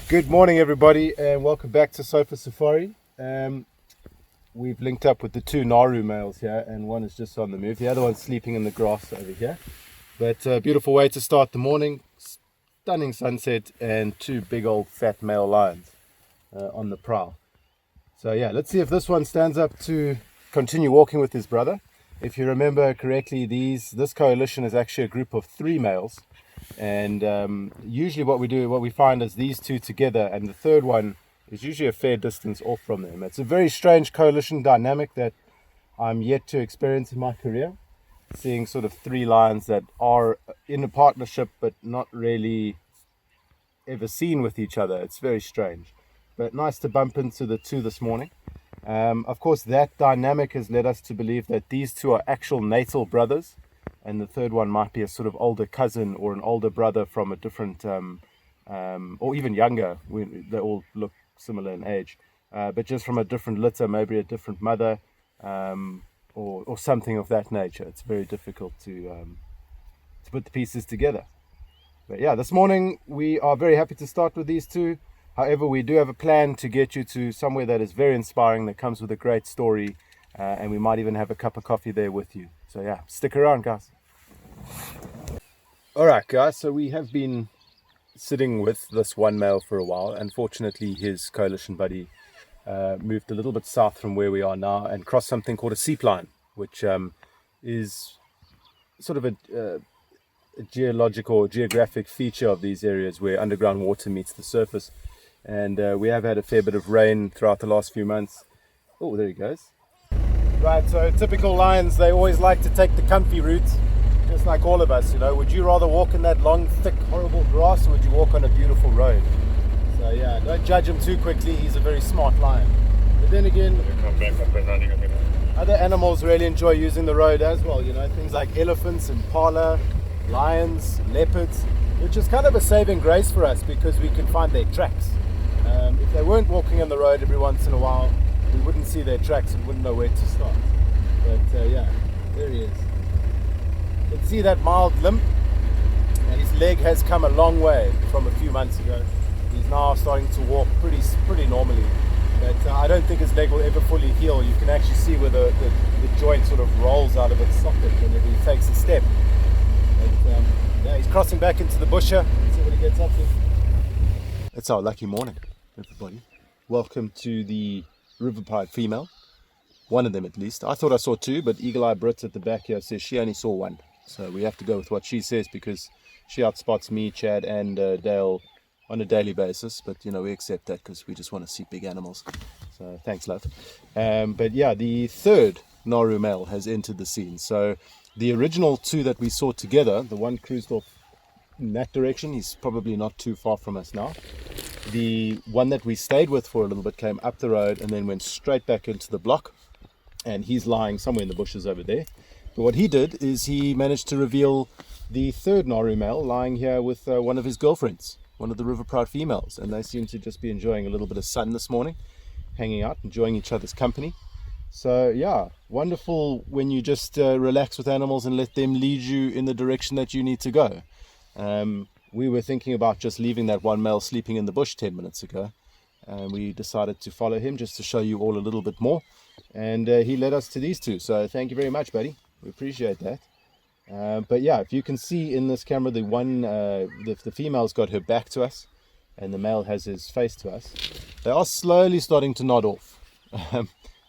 Good morning, everybody, and welcome back to Sofa Safari. We've linked up with the two Nahru males here, and one is just on the move. The other one's sleeping in the grass over here. But a beautiful way to start the morning. Stunning sunset and two big old fat male lions on the prowl. So yeah, let's see if this one stands up to continue walking with his brother. If you remember correctly, this coalition is actually a group of 3 males. And usually what we find is these two together, and the third one is usually a fair distance off from them. It's a very strange coalition dynamic that I'm yet to experience in my career, seeing sort of 3 lions that are in a partnership but not really ever seen with each other. It's very strange, but nice to bump into the 2 this morning. Of course, that dynamic has led us to believe that these 2 are actual natal brothers, and the third one might be a sort of older cousin or an older brother from a different, or even younger. They all look similar in age, but just from a different litter, maybe a different mother, or something of that nature. It's very difficult to put the pieces together. But yeah, this morning we are very happy to start with these 2. However, we do have a plan to get you to somewhere that is very inspiring, that comes with a great story, and we might even have a cup of coffee there with you. So yeah, stick around, guys. Alright guys, so we have been sitting with this one male for a while. Unfortunately, his coalition buddy moved a little bit south from where we are now and crossed something called a seep line, which is sort of a geological or geographic feature of these areas where underground water meets the surface. And we have had a fair bit of rain throughout the last few months. Oh, there he goes. Right, so typical lions, they always like to take the comfy route, just like all of us, you know. Would you rather walk in that long, thick, horrible grass, or would you walk on a beautiful road? So yeah, don't judge him too quickly. He's a very smart lion. But then again, other animals really enjoy using the road as well, you know, things like elephants, impala, lions, leopards, which is kind of a saving grace for us because we can find their tracks. If they weren't walking on the road every once in a while, we wouldn't see their tracks and wouldn't know where to start. But yeah, there he is. You can see that mild limp, and his leg has come a long way from a few months ago. He's now starting to walk pretty normally, but I don't think his leg will ever fully heal. You can actually see where the joint sort of rolls out of its socket whenever he takes a step. But yeah, he's crossing back into the bush here. Let's see what he gets up to. It's our lucky morning, everybody. Welcome to the river pied female. One of them at least. I thought I saw 2, but Eagle Eye Brit at the back here says she only saw 1. So we have to go with what she says because she outspots me, Chad, and Dale on a daily basis. But you know, we accept that because we just want to see big animals. So thanks, love. But yeah, the third Nahru male has entered the scene. So the original 2 that we saw together, the one cruised off in that direction. He's probably not too far from us now. The one that we stayed with for a little bit came up the road and then went straight back into the block, and he's lying somewhere in the bushes over there. But what he did is he managed to reveal the third Nahru male lying here with one of his girlfriends, one of the river proud females, and they seem to just be enjoying a little bit of sun this morning, hanging out, enjoying each other's company. So yeah, wonderful when you just relax with animals and let them lead you in the direction that you need to go. We were thinking about just leaving that one male sleeping in the bush 10 minutes ago, and we decided to follow him just to show you all a little bit more, and he led us to these 2. So thank you very much, buddy. We appreciate that. But yeah, if you can see in this camera, the female's got her back to us and the male has his face to us. They are slowly starting to nod off.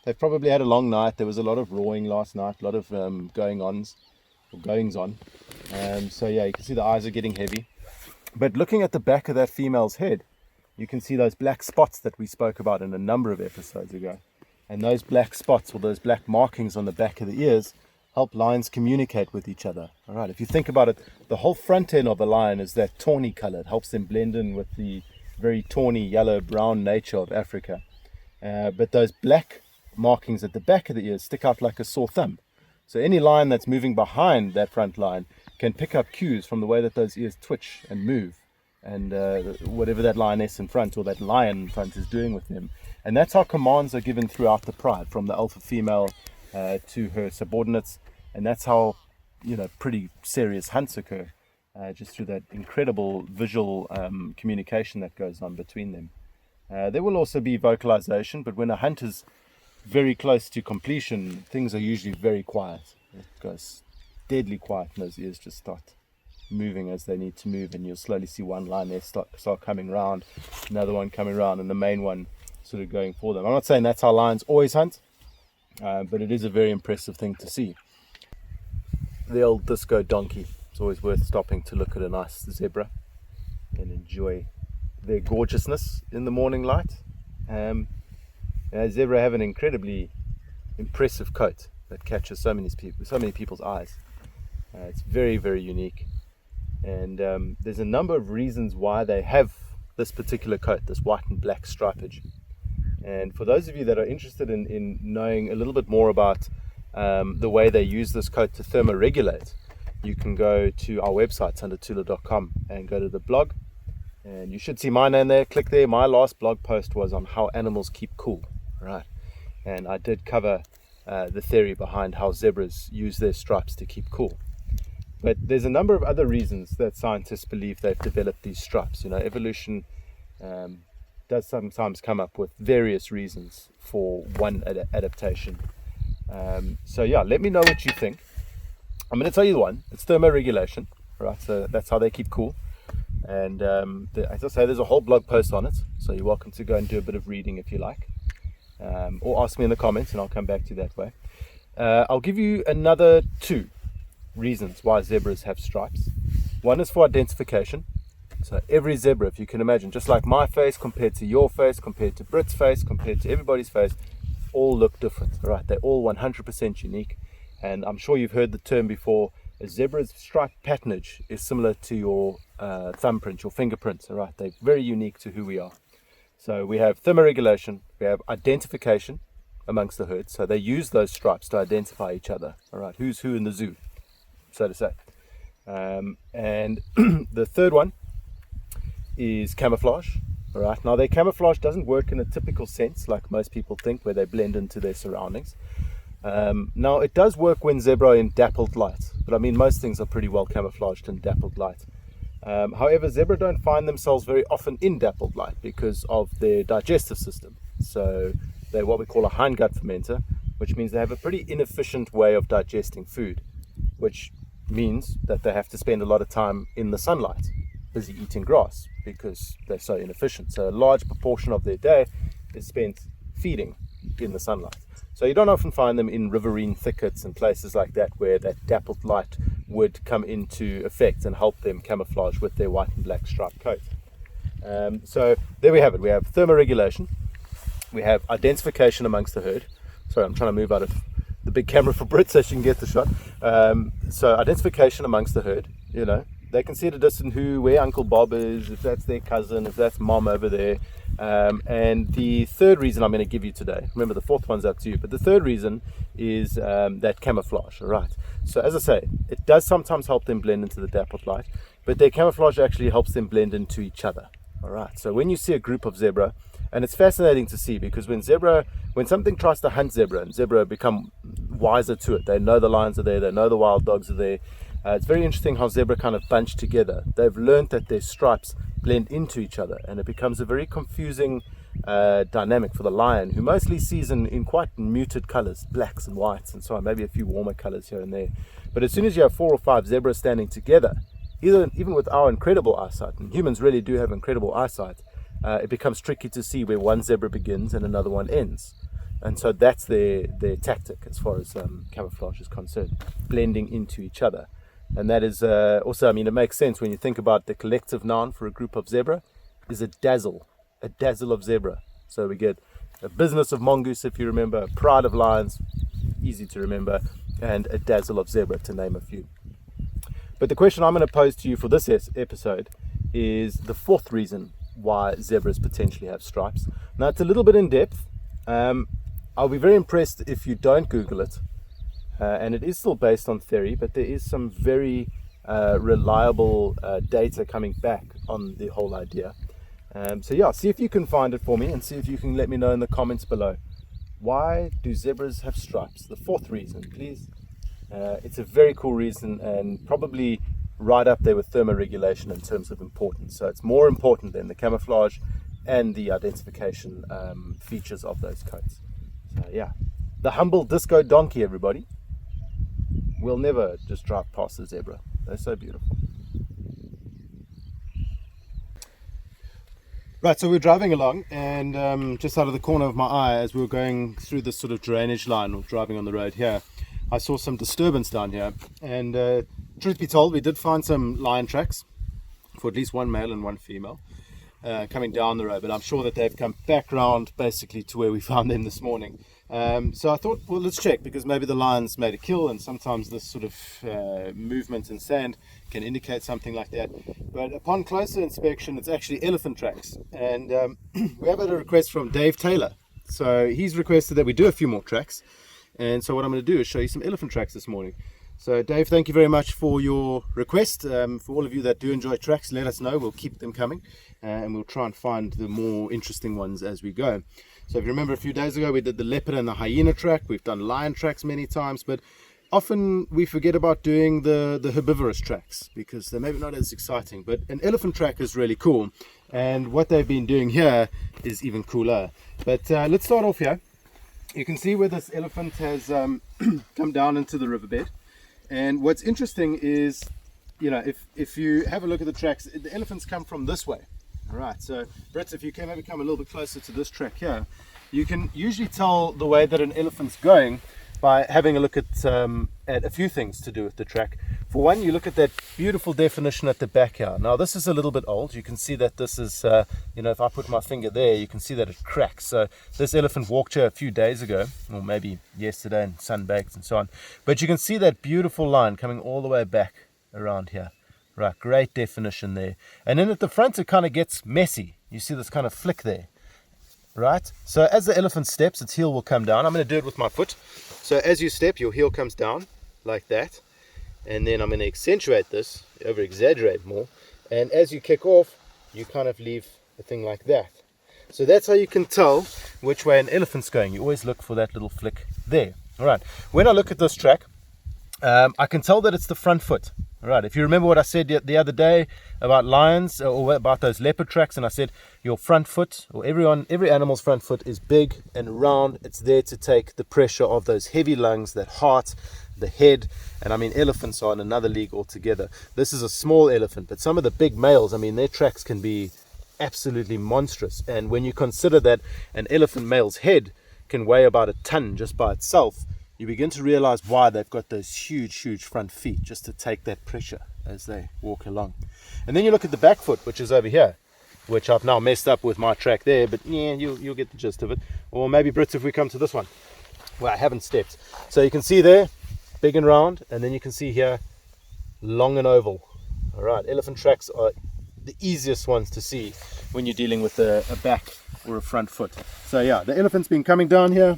They've probably had a long night. There was a lot of roaring last night, a lot of goings on. So yeah, you can see the eyes are getting heavy. But looking at the back of that female's head, you can see those black spots that we spoke about in a number of episodes ago. And those black spots, or those black markings on the back of the ears, help lions communicate with each other. All right, if you think about it, the whole front end of a lion is that tawny color. It helps them blend in with the very tawny, yellow, brown nature of Africa. But those black markings at the back of the ears stick out like a sore thumb. So any lion that's moving behind that front line can pick up cues from the way that those ears twitch and move, and whatever that lioness in front or that lion in front is doing with them. And that's how commands are given throughout the pride, from the alpha female to her subordinates, and that's how, you know, pretty serious hunts occur. just through that incredible visual communication that goes on between them. There will also be vocalization, but when a hunt is very close to completion, things are usually very quiet. It goes deadly quiet, and those ears just start moving as they need to move, and you'll slowly see one line there start coming round, another one coming round, and the main one sort of going for them. I'm not saying that's how lions always hunt, but it is a very impressive thing to see. The old disco donkey. It's always worth stopping to look at a nice zebra and enjoy their gorgeousness in the morning light. Zebra have an incredibly impressive coat that catches so many people's eyes. It's very, very unique, and there's a number of reasons why they have this particular coat, this white and black stripage. And for those of you that are interested in knowing a little bit more about the way they use this coat to thermoregulate, you can go to our website, sundertula.com, and go to the blog, and you should see my name there. Click there. My last blog post was on how animals keep cool, right? And I did cover the theory behind how zebras use their stripes to keep cool. But there's a number of other reasons that scientists believe they've developed these stripes. Evolution does sometimes come up with various reasons for one adaptation. So let me know what you think. I'm going to tell you the one. It's thermoregulation, right? So that's how they keep cool. And as I say, there's a whole blog post on it, so you're welcome to go and do a bit of reading if you like, or ask me in the comments, and I'll come back to you that way. I'll give you another 2 reasons why zebras have stripes. One is for identification. So every zebra, if you can imagine, just like my face compared to your face, compared to Brit's face, compared to everybody's face, all look different, right? They're all 100% unique. And I'm sure you've heard the term before. A zebra's stripe patternage is similar to your thumbprint, your fingerprints, all right? They're very unique to who we are. So we have thermoregulation, we have identification amongst the herd. So they use those stripes to identify each other, all right? Who's who in the zoo, so to say. And the third one is camouflage, all right? Now, their camouflage doesn't work in a typical sense like most people think, where they blend into their surroundings. Now, it does work when zebra are in dappled light, but I mean, most things are pretty well camouflaged in dappled light. However, zebra don't find themselves very often in dappled light because of their digestive system. So they're what we call a hindgut fermenter, which means they have a pretty inefficient way of digesting food, which means that they have to spend a lot of time in the sunlight, busy eating grass, because they're so inefficient. So a large proportion of their day is spent feeding in the sunlight. So you don't often find them in riverine thickets and places like that where that dappled light would come into effect and help them camouflage with their white and black striped coat. So there we have it. We have thermoregulation. We have identification amongst the herd. Sorry, I'm trying to move out of the big camera for Brit so she can get the shot. So identification amongst the herd. They can see at a distance where Uncle Bob is, if that's their cousin, if that's mom over there. And the third reason I'm going to give you today, remember the fourth one's up to you, but the third reason is that camouflage, all right? So as I say, it does sometimes help them blend into the dappled light, but their camouflage actually helps them blend into each other, all right? So when you see a group of zebra, and it's fascinating to see, because when something tries to hunt zebra, and zebra become wiser to it, they know the lions are there, they know the wild dogs are there. It's very interesting how zebra kind of bunch together. They've learned that their stripes blend into each other, and it becomes a very confusing dynamic for the lion, who mostly sees in quite muted colors, blacks and whites and so on, maybe a few warmer colors here and there. But as soon as you have 4 or 5 zebras standing together, even with our incredible eyesight, and humans really do have incredible eyesight, it becomes tricky to see where one zebra begins and another one ends. And so that's their tactic as far as camouflage is concerned, blending into each other. And that is also, it makes sense when you think about the collective noun for a group of zebra is a dazzle of zebra. So we get a business of mongoose, if you remember, a pride of lions, easy to remember, and a dazzle of zebra, to name a few. But the question I'm going to pose to you for this episode is the fourth reason why zebras potentially have stripes. Now, it's a little bit in depth. I'll be very impressed if you don't Google it. And it is still based on theory, but there is some very reliable data coming back on the whole idea. See if you can find it for me, and see if you can let me know in the comments below. Why do zebras have stripes? The fourth reason, please. It's a very cool reason, and probably right up there with thermoregulation in terms of importance. So it's more important than the camouflage and the identification features of those coats. So yeah, the humble disco donkey, everybody. We'll never just drive past the zebra. They're so beautiful. Right, so we're driving along, and just out of the corner of my eye, as we were going through this sort of drainage line or driving on the road here, I saw some disturbance down here. And truth be told, we did find some lion tracks for at least one male and one female coming down the road, but I'm sure that they've come back round basically to where we found them this morning. So I thought, well, let's check, because maybe the lions made a kill, and sometimes this sort of movement in sand can indicate something like that. But upon closer inspection, it's actually elephant tracks. And we have had a request from Dave Taylor. So he's requested that we do a few more tracks. And so what I'm going to do is show you some elephant tracks this morning. So Dave, thank you very much for your request. For all of you that do enjoy tracks, let us know. We'll keep them coming, and we'll try and find the more interesting ones as we go. So if you remember, a few days ago we did the leopard and the hyena track. We've done lion tracks many times, but often we forget about doing the herbivorous tracks because they're maybe not as exciting. But an elephant track is really cool, and what they've been doing here is even cooler. But let's start off here. You can see where this elephant has come down into the riverbed. And what's interesting is, you know, if you have a look at the tracks, the elephants come from this way. All right, so Brett, if you can maybe come a little bit closer to this track here, you can usually tell the way that an elephant's going by having a look at a few things to do with the track. For one, you look at that beautiful definition at the back here. Now this is a little bit old. You can see that this is, you know, if I put my finger there, you can see that it cracks. So this elephant walked here a few days ago, or maybe yesterday, and sunbaked and so on. But you can see that beautiful line coming all the way back around here. Right, great definition there. And then at the front, it kind of gets messy. You see this kind of flick there. Right, so as the elephant steps, its heel will come down. I'm going to do it with my foot. So as you step, your heel comes down like that. And then I'm going to accentuate this, over exaggerate more. And as you kick off, you kind of leave a thing like that. So that's how you can tell which way an elephant's going. You always look for that little flick there. All right, when I look at this track, I can tell that it's the front foot. All right, if you remember what I said the other day about lions, or about those leopard tracks, and I said your front foot, or every animal's front foot is big and round. It's there to take the pressure of those heavy lungs, that heart, the head. And I mean, elephants are in another league altogether. This is a small elephant, but some of the big males, I mean, their tracks can be absolutely monstrous. And when you consider that an elephant male's head can weigh about a ton just by itself, you begin to realize why they've got those huge front feet, just to take that pressure as they walk along. And then you look at the back foot, which is over here, which I've now messed up with my track there, but yeah, you'll get the gist of it. Or maybe, Brits, if we come to this one, where I haven't stepped. So you can see there, big and round, and then you can see here, long and oval. All right, elephant tracks are the easiest ones to see when you're dealing with a back or a front foot. So yeah, the elephant's been coming down here,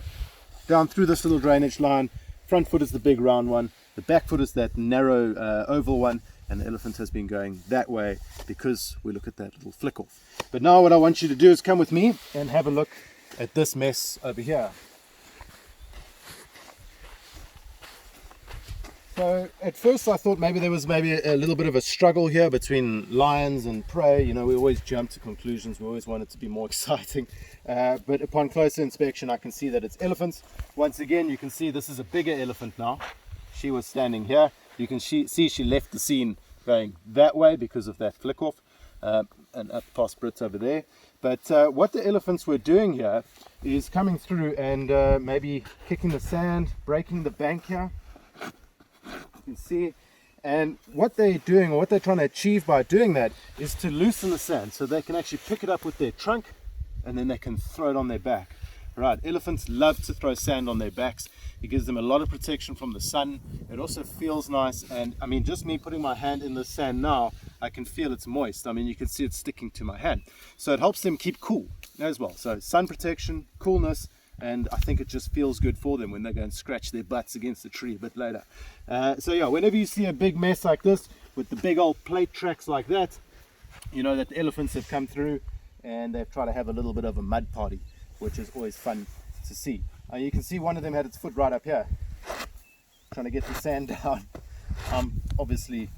down through this little drainage line. Front foot is the big round one, the back foot is that narrow oval one, and the elephant has been going that way because we look at that little flick off. But now what I want you to do is come with me and have a look at this mess over here. So at first I thought maybe there was a little bit of a struggle here between lions and prey. You know, we always jump to conclusions. We always want it to be more exciting. But upon closer inspection, I can see that it's elephants. Once again, you can see this is a bigger elephant now. She was standing here. You can see she left the scene going that way because of that flick off, and up past Brits over there. But what the elephants were doing here is coming through and maybe kicking the sand, breaking the bank here. You can see, and what they're doing, or what they're trying to achieve by doing that, is to loosen the sand so they can actually pick it up with their trunk and then they can throw it on their back. Right, elephants love to throw sand on their backs. It gives them a lot of protection from the sun. It also feels nice, and I mean, just me putting my hand in the sand now, I can feel it's moist. I mean, you can see it sticking to my hand, so it helps them keep cool as well. So sun protection, coolness, and I think it just feels good for them when they go and scratch their butts against the tree a bit later. So yeah, whenever you see a big mess like this with the big old plate tracks like that, you know that the elephants have come through and they've tried to have a little bit of a mud party, which is always fun to see. You can see one of them had its foot right up here, trying to get the sand down. I'm obviously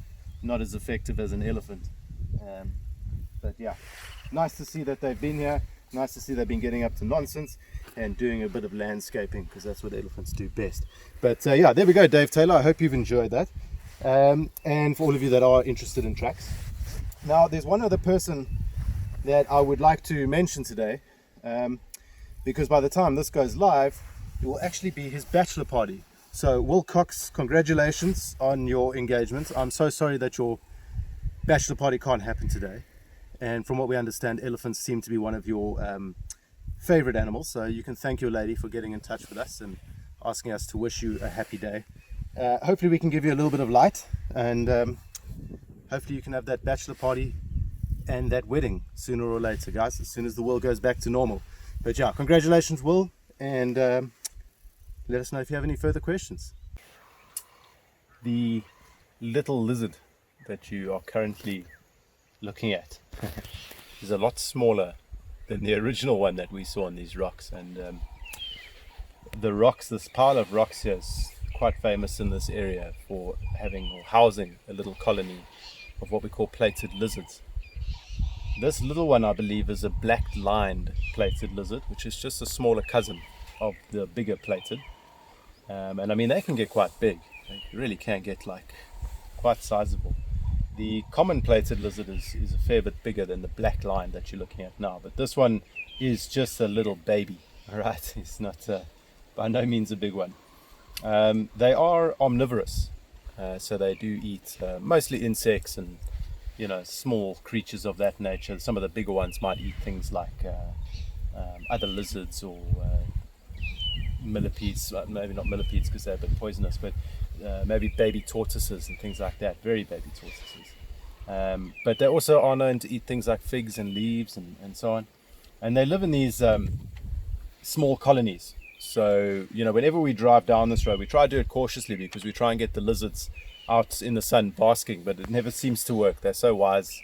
not as effective as an elephant. But yeah, nice to see that they've been here. Nice to see they've been getting up to nonsense and doing a bit of landscaping, because that's what elephants do best. But yeah, there we go, Dave Taylor. I hope you've enjoyed that. And for all of you that are interested in tracks. Now, there's one other person that I would like to mention today, because by the time this goes live, it will actually be his bachelor party. So, Will Cox, congratulations on your engagement. I'm so sorry that your bachelor party can't happen today. And from what we understand, elephants seem to be one of your favorite animals. So you can thank your lady for getting in touch with us and asking us to wish you a happy day. Hopefully we can give you a little bit of light, and hopefully you can have that bachelor party and that wedding sooner or later, guys, as soon as the world goes back to normal. But yeah, congratulations, Will, and let us know if you have any further questions. The little lizard that you are currently looking at is a lot smaller than the original one that we saw on these rocks, and the rocks, this pile of rocks here, is quite famous in this area for having or housing a little colony of what we call plated lizards. This little one, I believe, is a black-lined plated lizard, which is just a smaller cousin of the bigger plated, and I mean they can get quite big. They really can get like quite sizable. The common plated lizard is a fair bit bigger than the black line that you're looking at now, but this one is just a little baby. All right, it's not by no means a big one. They are omnivorous, so they do eat mostly insects and small creatures of that nature. Some of the bigger ones might eat things like other lizards or millipedes, maybe not millipedes because they're a bit poisonous, but maybe baby tortoises and things like that, very baby tortoises. But they also are known to eat things like figs and leaves and so on. And they live in these small colonies. So, whenever we drive down this road, we try to do it cautiously because we try and get the lizards out in the sun basking, but it never seems to work. They're so wise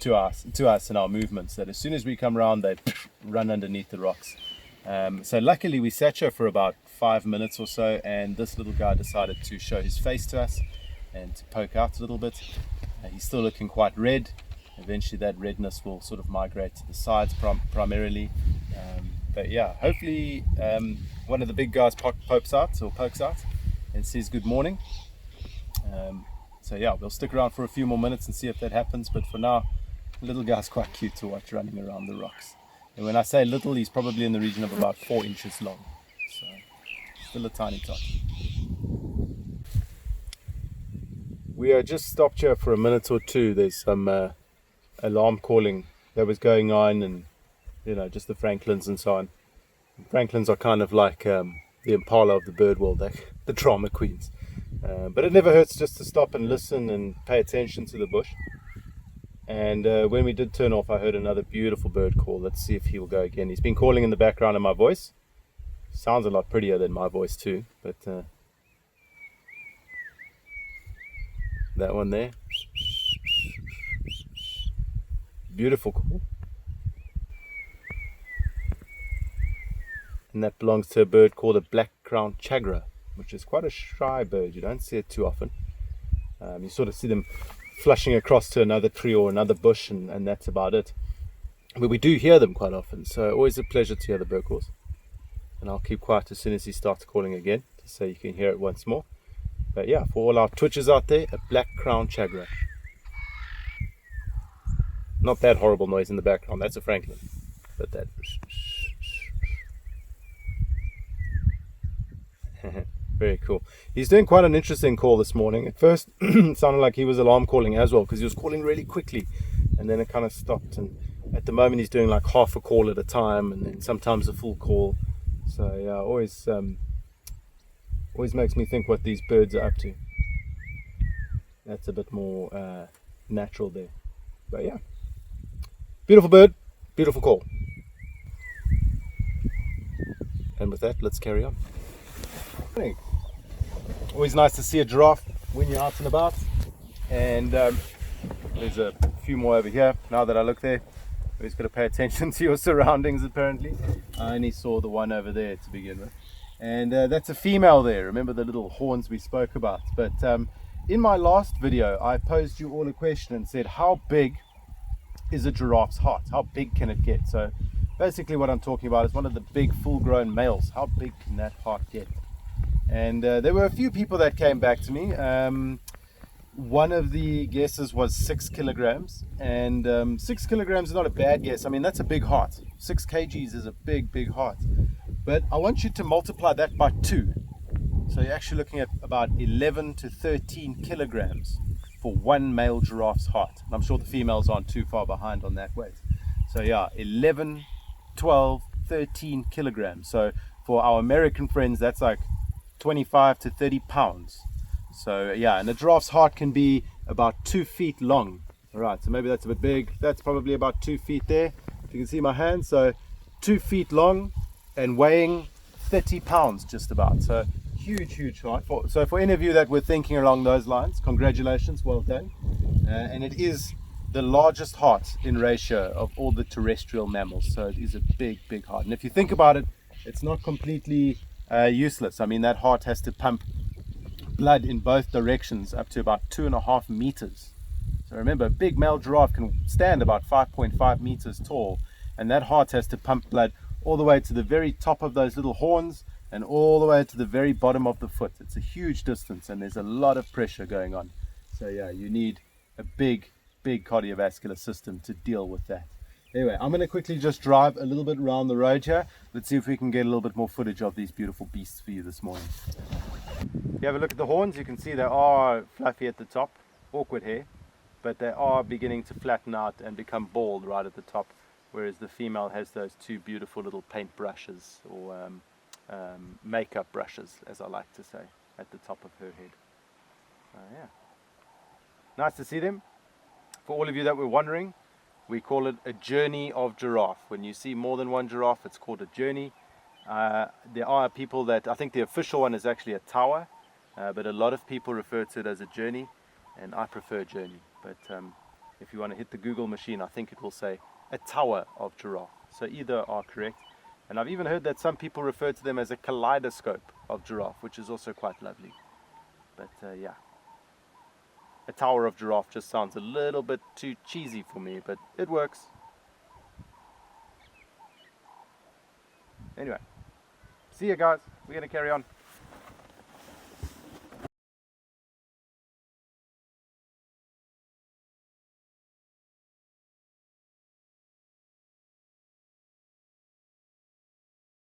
to us and our movements that as soon as we come around, they run underneath the rocks. So luckily we sat here for about 5 minutes or so, and this little guy decided to show his face to us and to poke out a little bit. He's still looking quite red. Eventually that redness will sort of migrate to the sides primarily. But yeah, hopefully one of the big guys pokes out and says good morning. So yeah, we'll stick around for a few more minutes and see if that happens. But for now, the little guy's quite cute to watch running around the rocks. And when I say little, he's probably in the region of about 4 inches long. So still a tiny tot. We are just stopped here for a minute or two. There's some alarm calling that was going on, and just the francolins and so on. Francolins are kind of like the impala of the bird world, the drama queens. But it never hurts just to stop and listen and pay attention to the bush. And when we did turn off, I heard another beautiful bird call. Let's see if he will go again. He's been calling in the background of my voice. Sounds a lot prettier than my voice too, but that one there, beautiful call. And that belongs to a bird called a black-crowned chagra, which is quite a shy bird. You don't see it too often. You sort of see them flushing across to another tree or another bush, and that's about it. But we do hear them quite often, so always a pleasure to hear the bird calls. And I'll keep quiet as soon as he starts calling again, so you can hear it once more. But yeah, for all our twitchers out there, a black-crowned chagra. Not that horrible noise in the background, that's a francolin. But that... Very cool. He's doing quite an interesting call this morning. At first it sounded like he was alarm calling as well, because he was calling really quickly and then it kind of stopped, and at the moment he's doing like half a call at a time and then sometimes a full call. So yeah, always makes me think what these birds are up to. That's a bit more natural there. But yeah, beautiful bird, beautiful call. And with that, let's carry on. Always nice to see a giraffe when you're out and about, and there's a few more over here. Now that I look there, always got to pay attention to your surroundings. Apparently I only saw the one over there to begin with, and that's a female there. Remember the little horns we spoke about? But in my last video, I posed you all a question and said, how big is a giraffe's heart? How big can it get? So basically what I'm talking about is one of the big full-grown males. How big can that heart get? And there were a few people that came back to me. One of the guesses was 6 kilograms, and 6 kilograms is not a bad guess. I mean, that's a big heart. 6 kgs is a big heart. But I want you to multiply that by 2. So you're actually looking at about 11 to 13 kilograms for one male giraffe's heart. And I'm sure the females aren't too far behind on that weight. So yeah, 11, 12, 13 kilograms. So for our American friends, that's like 25 to 30 pounds. So yeah, and a giraffe's heart can be about 2 feet long. All right, so maybe that's a bit big. That's probably about 2 feet there. If you can see my hand, so 2 feet long and weighing 30 pounds just about. So huge heart. So for any of you that were thinking along those lines, congratulations, well done. And it is the largest heart in ratio of all the terrestrial mammals. So it is a big heart. And if you think about it, it's not completely useless. I mean, that heart has to pump blood in both directions up to about 2.5 meters. So remember, a big male giraffe can stand about 5.5 meters tall, and that heart has to pump blood all the way to the very top of those little horns and all the way to the very bottom of the foot. It's a huge distance, and there's a lot of pressure going on. So yeah, you need a big cardiovascular system to deal with that. Anyway, I'm going to quickly just drive a little bit around the road here. Let's see if we can get a little bit more footage of these beautiful beasts for you this morning. If you have a look at the horns, you can see they are fluffy at the top, awkward hair, but they are beginning to flatten out and become bald right at the top, whereas the female has those two beautiful little paint brushes, or makeup brushes, as I like to say, at the top of her head. Yeah, nice to see them. For all of you that were wondering, we call it a journey of giraffe. When you see more than one giraffe, it's called a journey. There are people that, I think the official one is actually a tower, but a lot of people refer to it as a journey, and I prefer journey. But if you want to hit the Google machine, I think it will say a tower of giraffe. So either are correct. And I've even heard that some people refer to them as a kaleidoscope of giraffe, which is also quite lovely. But yeah, a tower of giraffe just sounds a little bit too cheesy for me, but it works. Anyway, see you guys. We're going to carry on.